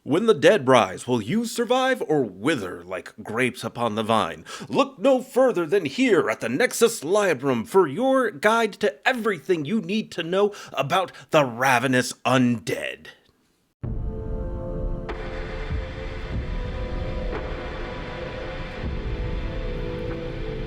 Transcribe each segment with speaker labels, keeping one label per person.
Speaker 1: When the dead rise, will you survive or wither like grapes upon the vine? Look no further than here at the Nexus Librum for your guide to everything you need to know about the ravenous undead.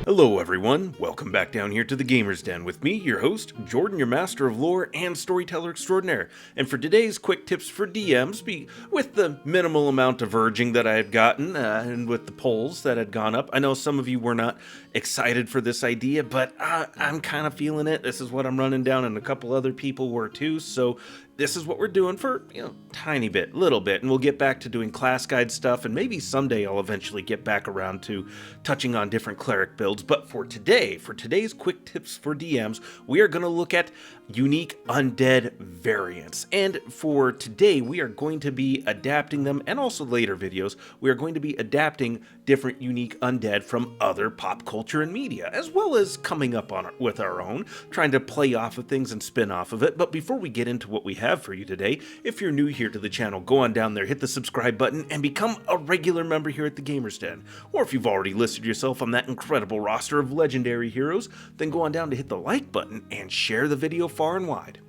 Speaker 1: Hello everyone, welcome back down here to the Gamer's Den with me, your host, Jordan, your master of lore and storyteller extraordinaire. And for today's quick tips for DMs, with the minimal amount of urging that I had gotten, and with the polls that had gone up, I know some of you were not excited for this idea, but I'm kind of feeling it. This is what I'm running down, and a couple other people were too, so this is what we're doing for, tiny bit, little bit, and we'll get back to doing class guide stuff, and maybe someday I'll eventually get back around to touching on different cleric builds. But for today's quick tips for DMs, we are going to look at unique undead variants. And for today, we are going to be adapting them, and also later videos, we are going to be adapting different unique undead from other pop culture and media, as well as coming up with our own, trying to play off of things and spin off of it. But before we get into what we have for you today, if you're new here to the channel, go on down there, hit the subscribe button, and become a regular member here at the Gamer's Den. Or if you've already listed yourself on that incredible roster of legendary heroes, then go on down to hit the like button and share the video far and wide.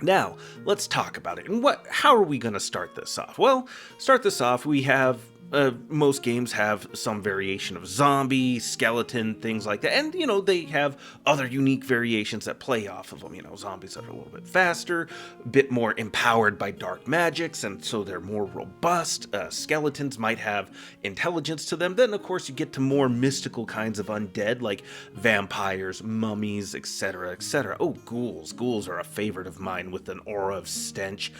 Speaker 1: Now, let's talk about it. And how are we going to start this off? Well, start this off, we have most games have some variation of zombie, skeleton, things like that. And, they have other unique variations that play off of them. Zombies that are a little bit faster, a bit more empowered by dark magics, and so they're more robust. Skeletons might have intelligence to them. Then, of course, you get to more mystical kinds of undead, like vampires, mummies, etc., etc. Oh, ghouls. Ghouls are a favorite of mine with an aura of stench,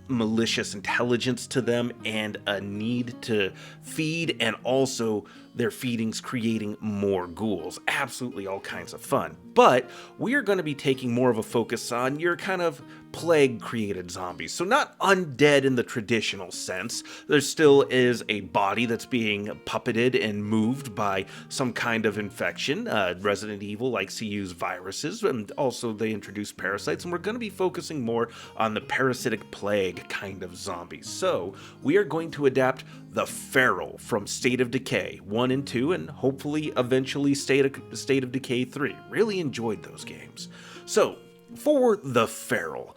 Speaker 1: malicious intelligence to them, and a need to feed, and also their feedings creating more ghouls. Absolutely all kinds of fun. But we are going to be taking more of a focus on your kind of plague-created zombies. So not undead in the traditional sense. There still is a body that's being puppeted and moved by some kind of infection. Resident Evil likes to use viruses, and also they introduce parasites, and we're going to be focusing more on the parasitic plague kind of zombies. So we are going to adapt the Feral from State of Decay 1 and 2, and hopefully eventually State of Decay 3. Really enjoyed those games. So, for the Feral,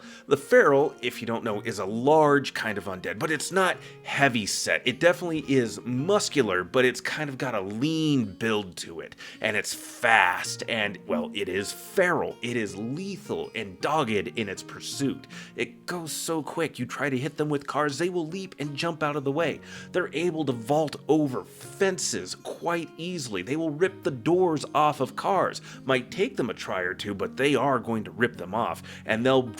Speaker 1: if you don't know, is a large kind of undead, but it's not heavy set. It definitely is muscular, but it's kind of got a lean build to it, and it's fast, and, well, it is feral. It is lethal and dogged in its pursuit. It goes so quick, you try to hit them with cars, they will leap and jump out of the way. They're able to vault over fences quite easily. They will rip the doors off of cars. Might take them a try or two, but they are going to rip them off, and they'll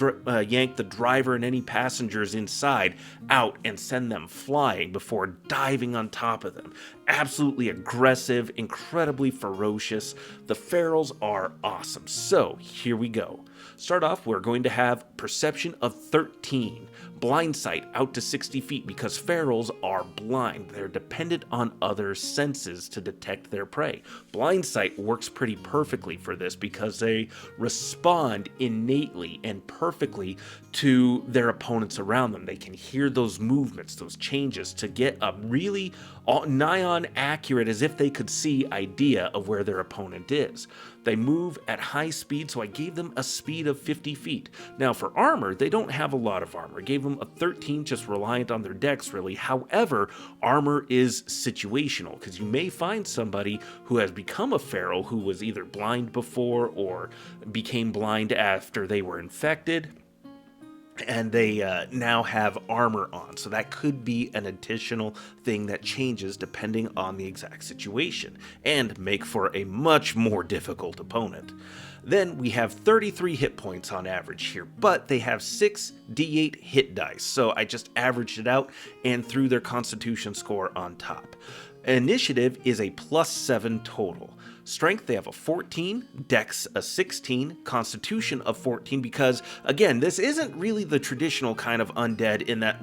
Speaker 1: yank the driver and any passengers inside out and send them flying before diving on top of them. Absolutely aggressive, incredibly ferocious. The Ferals are awesome. So here we go. Start off, we're going to have perception of 13. Blindsight out to 60 feet because Ferals are blind. They're dependent on other senses to detect their prey. Blindsight works pretty perfectly for this because they respond innately and perfectly to their opponents around them. They can hear those movements, those changes, to get a really nigh on accurate, as if they could see, idea of where their opponent is. They move at high speed, so I gave them a speed of 50 feet. Now for armor, they don't have a lot of armor. I gave them a 13, just reliant on their dex really. However, armor is situational, because you may find somebody who has become a feral who was either blind before or became blind after they were infected, and they now have armor on. So that could be an additional thing that changes depending on the exact situation, and make for a much more difficult opponent. Then we have 33 hit points on average here, but they have 6 d8 hit dice, so I just averaged it out and threw their constitution score on top. Initiative is a +7 total. Strength, they have a 14, Dex a 16, Constitution of 14, because, again, this isn't really the traditional kind of undead in that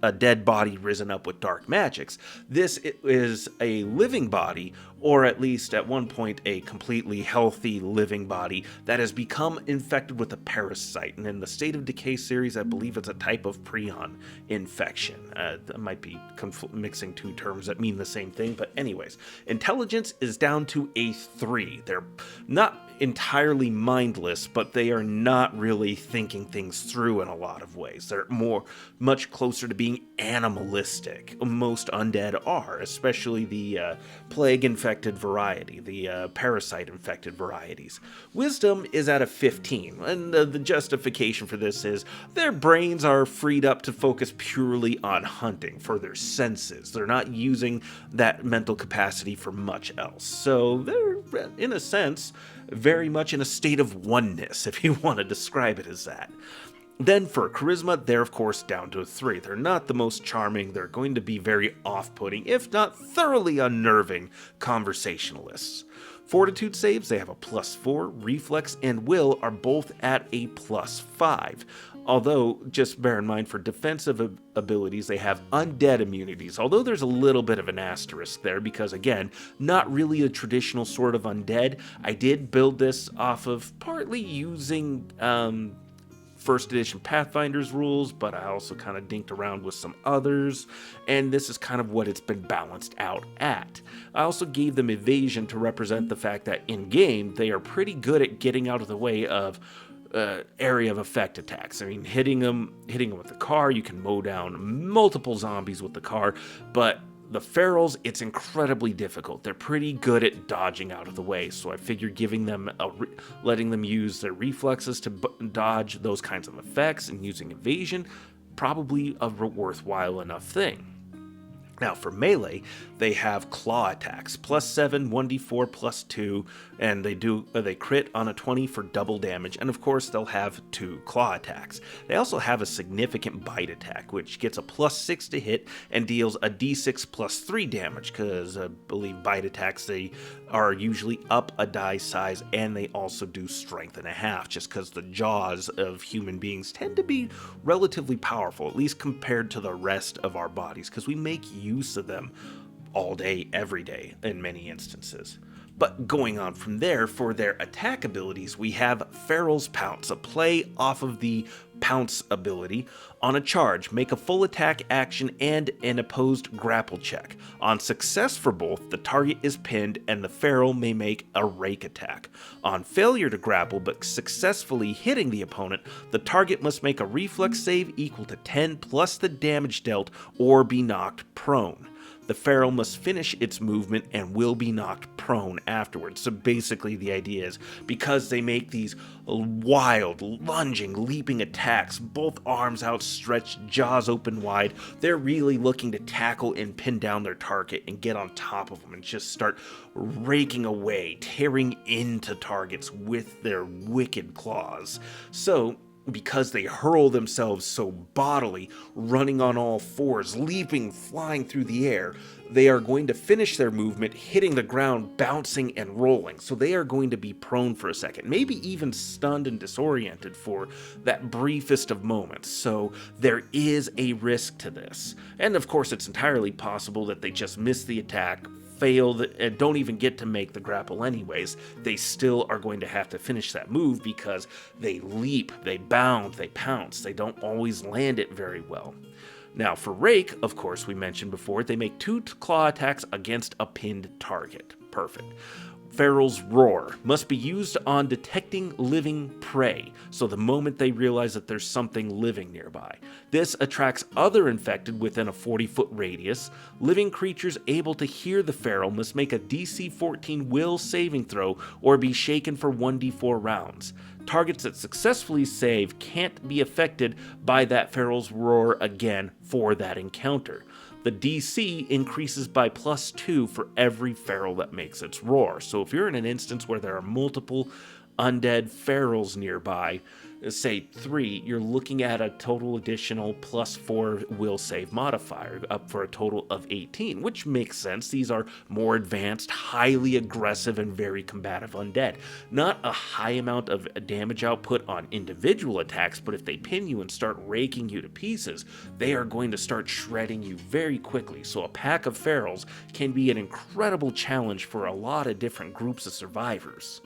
Speaker 1: a dead body risen up with dark magics. This is a living body or at least at one point a completely healthy living body that has become infected with a parasite. And in the State of Decay series, I believe it's a type of prion infection. That might be mixing two terms that mean the same thing, but anyways, intelligence is down to a 3. They're not entirely mindless, but they are not really thinking things through in a lot of ways. They're much closer to being animalistic. Most undead are, especially the plague-infected variety, the parasite-infected varieties. Wisdom is at a 15, and the justification for this is their brains are freed up to focus purely on hunting for their senses. They're not using that mental capacity for much else. So they're, in a sense, very much in a state of oneness, if you want to describe it as that. Then for charisma, they're of course down to a 3. They're not the most charming. They're going to be very off-putting, if not thoroughly unnerving, conversationalists. Fortitude saves, they have a +4. Reflex and will are both at a +5. Although, just bear in mind, for defensive abilities, they have undead immunities. Although there's a little bit of an asterisk there, because again, not really a traditional sort of undead. I did build this off of partly using first edition Pathfinder's rules, but I also kind of dinked around with some others, and this is kind of what it's been balanced out at. I also gave them evasion to represent the fact that in-game, they are pretty good at getting out of the way of area of effect attacks. I mean, hitting them with the car, you can mow down multiple zombies with the car, but the ferals, it's incredibly difficult. They're pretty good at dodging out of the way, so I figured giving them letting them use their reflexes to dodge those kinds of effects and using evasion, probably a worthwhile enough thing. Now for melee, they have claw attacks, +7, 1d4, +2, and they crit on a 20 for double damage, and of course they'll have 2 claw attacks. They also have a significant bite attack, which gets a +6 to hit and deals a d6 +3 damage, because I believe bite attacks, they are usually up a die size, and they also do strength and a half, just because the jaws of human beings tend to be relatively powerful, at least compared to the rest of our bodies, because we make use of them all day, every day, in many instances. But going on from there, for their attack abilities, we have Feral's Pounce, a play off of the Pounce ability. On a charge, make a full attack action and an opposed grapple check. On success for both, the target is pinned and the Feral may make a rake attack. On failure to grapple but successfully hitting the opponent, the target must make a reflex save equal to 10 plus the damage dealt or be knocked prone. The Feral must finish its movement and will be knocked prone afterwards. So basically the idea is, because they make these wild, lunging, leaping attacks, both arms outstretched, jaws open wide, they're really looking to tackle and pin down their target and get on top of them and just start raking away, tearing into targets with their wicked claws. So because they hurl themselves so bodily, running on all fours, leaping, flying through the air, they are going to finish their movement, hitting the ground, bouncing and rolling. So they are going to be prone for a second, maybe even stunned and disoriented for that briefest of moments. So there is a risk to this. And of course, it's entirely possible that they just miss the attack, fail, and don't even get to make the grapple anyways. They still are going to have to finish that move because they leap, they bound, they pounce. They don't always land it very well. Now for Rake, of course, we mentioned before, they make 2 claw attacks against a pinned target. Perfect. Feral's Roar must be used on detecting living prey, so the moment they realize that there's something living nearby. This attracts other infected within a 40-foot radius. Living creatures able to hear the Feral must make a DC 14 will saving throw or be shaken for 1d4 rounds. Targets that successfully save can't be affected by that Feral's Roar again for that encounter. The DC increases by +2 for every Feral that makes its roar. So if you're in an instance where there are multiple undead Ferals nearby, say 3, you're looking at a total additional +4 will save modifier, up for a total of 18, which makes sense. These are more advanced, highly aggressive, and very combative undead. Not a high amount of damage output on individual attacks, but if they pin you and start raking you to pieces, they are going to start shredding you very quickly. So a pack of ferals can be an incredible challenge for a lot of different groups of survivors.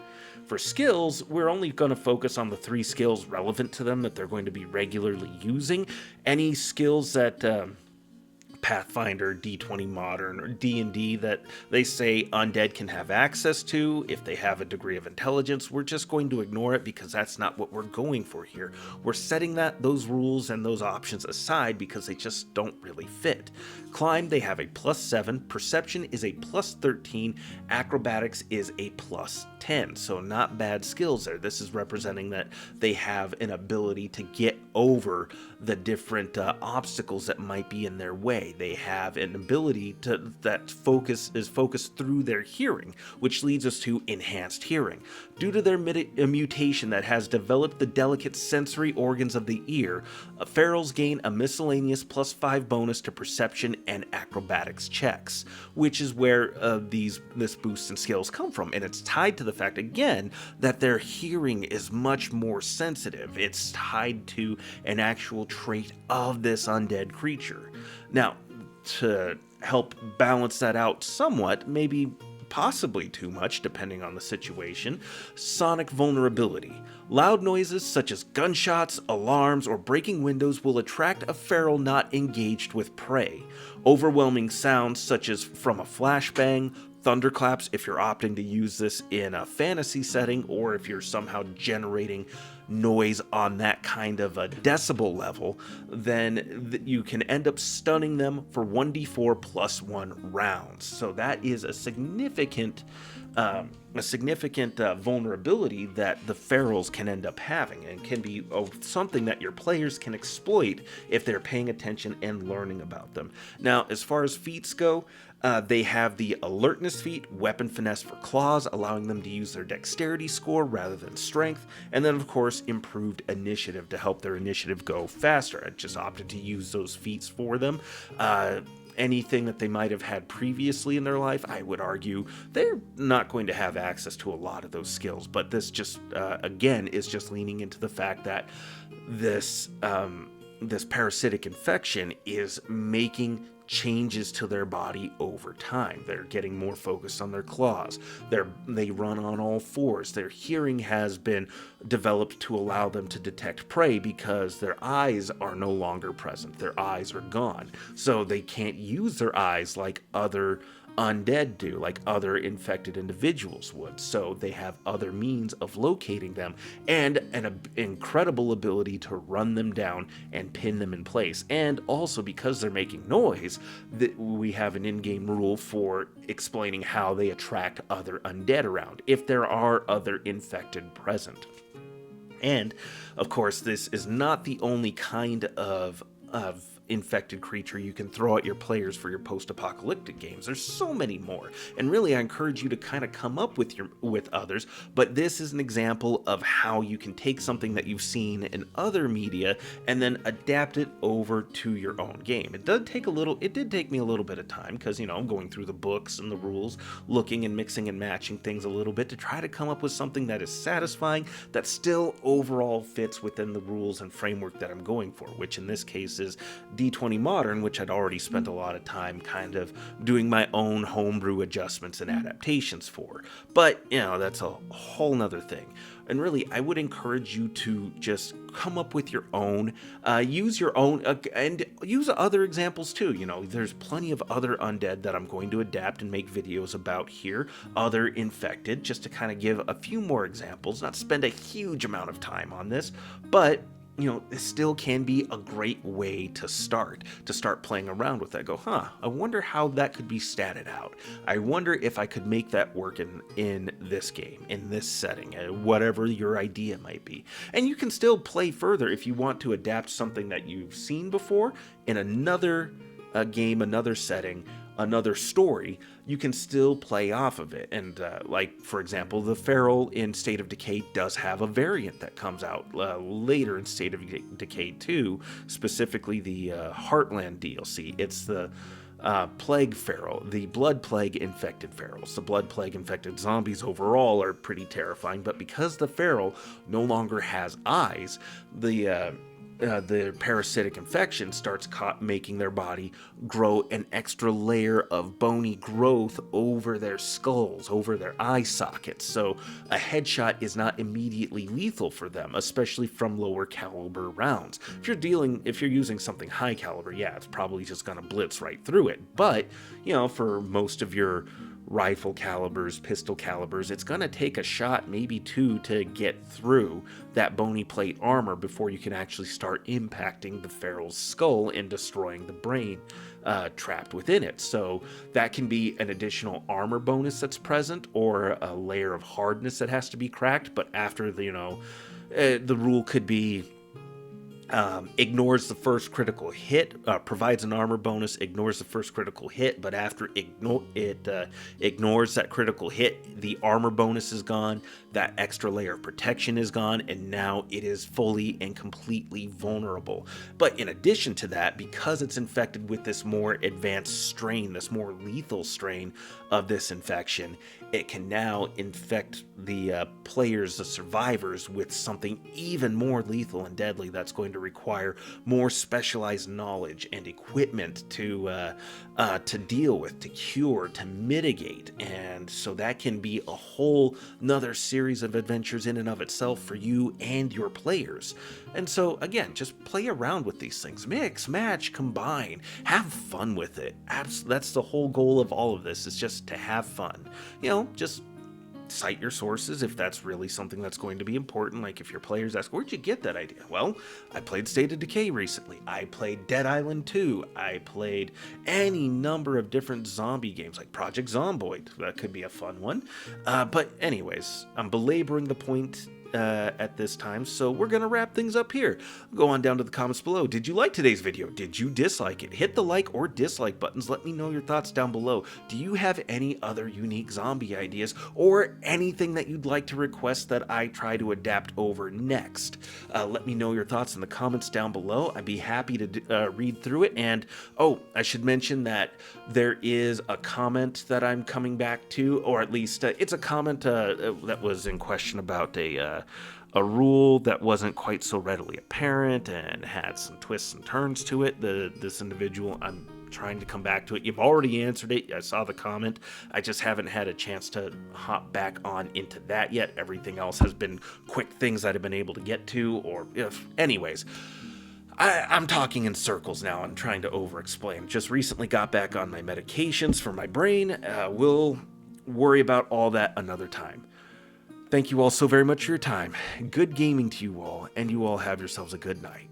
Speaker 1: For skills, we're only going to focus on the 3 skills relevant to them that they're going to be regularly using. Any skills that Pathfinder, D20 Modern, or D&D that they say undead can have access to if they have a degree of intelligence, we're just going to ignore it because that's not what we're going for here. We're setting those rules and those options aside because they just don't really fit. Climb, they have a +7, Perception is a +13, Acrobatics is a +10, so not bad skills there. This is representing that they have an ability to get over the different obstacles that might be in their way. They have an ability that is focused through their hearing, which leads us to enhanced hearing. Due to their mutation that has developed the delicate sensory organs of the ear, ferals gain a miscellaneous +5 bonus to perception and acrobatics checks, which is where this boost in skills come from, and it's tied to the fact again that their hearing is much more sensitive. It's tied to an actual trait of this undead creature. Now, to help balance that out somewhat, maybe possibly too much depending on the situation, sonic vulnerability. Loud noises such as gunshots, alarms, or breaking windows will attract a feral not engaged with prey. Overwhelming sounds such as from a flashbang, thunderclaps if you're opting to use this in a fantasy setting, or if you're somehow generating noise on that kind of a decibel level, then you can end up stunning them for 1d4 +1 rounds. So that is a significant vulnerability that the ferals can end up having, and can be something that your players can exploit if they're paying attention and learning about them. Now, as far as feats go, they have the alertness feat, weapon finesse for claws, allowing them to use their dexterity score rather than strength, and then of course improved initiative to help their initiative go faster. I just opted to use those feats for them. Anything that they might have had previously in their life, I would argue they're not going to have access to a lot of those skills, but this just again is just leaning into the fact that this parasitic infection is making changes to their body over time. They're getting more focused on their claws. They run on all fours. Their hearing has been developed to allow them to detect prey because their eyes are no longer present. Their eyes are gone. So they can't use their eyes like other undead do, like other infected individuals would. So they have other means of locating them and an incredible ability to run them down and pin them in place. And also, because they're making noise, we have an in-game rule for explaining how they attract other undead around, if there are other infected present. And of course, this is not the only kind of infected creature you can throw at your players for your post-apocalyptic games. There's so many more, and really I encourage you to kind of come up with others, but this is an example of how you can take something that you've seen in other media and then adapt it over to your own game. It did take me a little bit of time, because I'm going through the books and the rules, looking and mixing and matching things a little bit to try to come up with something that is satisfying, that still overall fits within the rules and framework that I'm going for, which in this case is D20 Modern, which I'd already spent a lot of time kind of doing my own homebrew adjustments and adaptations for. But, that's a whole nother thing. And really, I would encourage you to just come up with your own, use your own, and use other examples too. There's plenty of other undead that I'm going to adapt and make videos about here, other infected, just to kind of give a few more examples, not spend a huge amount of time on this, but this still can be a great way to start playing around with that. Go, I wonder how that could be statted out. I wonder if I could make that work in this game, in this setting, whatever your idea might be. And you can still play further if you want to adapt something that you've seen before in another game, another setting, another story, you can still play off of it. And like, for example, the Feral in State of Decay does have a variant that comes out later in State of Decay 2, specifically the Heartland DLC. It's the Plague Feral, the Blood Plague infected Ferals. The Blood Plague infected zombies overall are pretty terrifying, but because the Feral no longer has eyes, the parasitic infection starts making their body grow an extra layer of bony growth over their skulls, over their eye sockets. So a headshot is not immediately lethal for them, especially from lower caliber rounds. If you're using something high caliber, yeah, it's probably just gonna blitz right through it. But, for most of your rifle calibers, pistol calibers, it's going to take a shot, maybe two, to get through that bony plate armor before you can actually start impacting the Feral's skull and destroying the brain trapped within it. So that can be an additional armor bonus that's present, or a layer of hardness that has to be cracked. But after the rule could be ignores the first critical hit, provides an armor bonus, ignores the first critical hit, but after it ignores that critical hit, the armor bonus is gone, that extra layer of protection is gone, and now it is fully and completely vulnerable. But in addition to that, because it's infected with this more advanced strain, this more lethal strain of this infection, it can now infect the players, the survivors, with something even more lethal and deadly that's going to require more specialized knowledge and equipment to deal with, to cure, to mitigate. And so that can be a whole nother series of adventures in and of itself for you and your players. And so again, just play around with these things, mix, match, combine, have fun with it. That's the whole goal of all of this, is just to have fun. Just cite your sources if that's really something that's going to be important. Like if your players ask, where'd you get that idea? Well, I played State of Decay recently. I played Dead Island 2. I played any number of different zombie games like Project Zomboid. That could be a fun one. But anyways, I'm belaboring the point at this time, so we're gonna wrap things up here. Go on down to the comments below. Did you like today's video? Did you dislike it? Hit the like or dislike buttons. Let me know your thoughts down below. Do you have any other unique zombie ideas, or anything that you'd like to request that I try to adapt over next? Let me know your thoughts in the comments down below. I'd be happy to read through it. And I should mention that there is a comment that I'm coming back to, or at least it's a comment that was in question about a rule that wasn't quite so readily apparent and had some twists and turns to it. This individual, I'm trying to come back to it. You've already answered it. I saw the comment. I just haven't had a chance to hop back on into that yet. Everything else has been quick things that I've been able to get to, anyways. I'm talking in circles now. I'm trying to over-explain. Just recently got back on my medications for my brain. We'll worry about all that another time. Thank you all so very much for your time. Good gaming to you all, and you all have yourselves a good night.